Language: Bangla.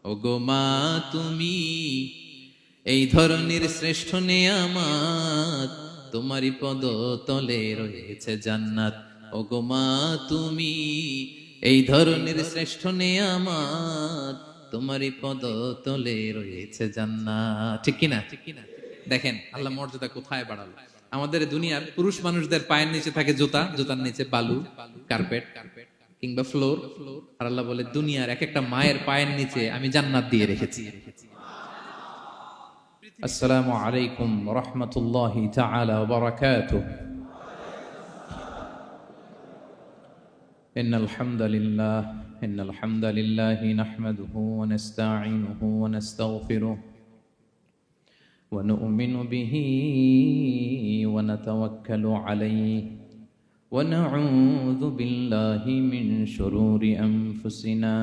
ওগো মা তুমি এই ধরনের শ্রেষ্ঠ নেয়ামত, তোমারই পদ তলে রয়েছে জান্নাত। ওগো মা তুমি এই ধরনের শ্রেষ্ঠ নেয়ামত, তোমারই পদ তলে রয়েছে জান্নাত। ঠিক কিনা? দেখেন আল্লাহ মর্যাদা কোথায় বাড়ালো। আমাদের দুনিয়ার পুরুষ মানুষদের পায়ের নিচে থাকে জুতা, জুতার নিচে বালু, কার্পেট কিংবা ফ্লোর। আর আল্লাহ বলে দুনিয়ার এক একটা মায়ের পায়ের নিচে আমি জান্নাত দিয়ে রেখেছি। আসসালামু আলাইকুম ওয়া রাহমাতুল্লাহি তাআলা ওয়া বারাকাতুহু। ইন্নাল হামদালিল্লাহি নাহমাদুহু ওয়া নাস্তাঈনুহু ওয়া নাস্তাগফিরুহু ওয়া নু'মিনু বিহি ওয়া নাতাওয়াক্কালু আলাইহি ওয়া নাউযু বিল্লাহি মিন শুরুরি আনফুসিনা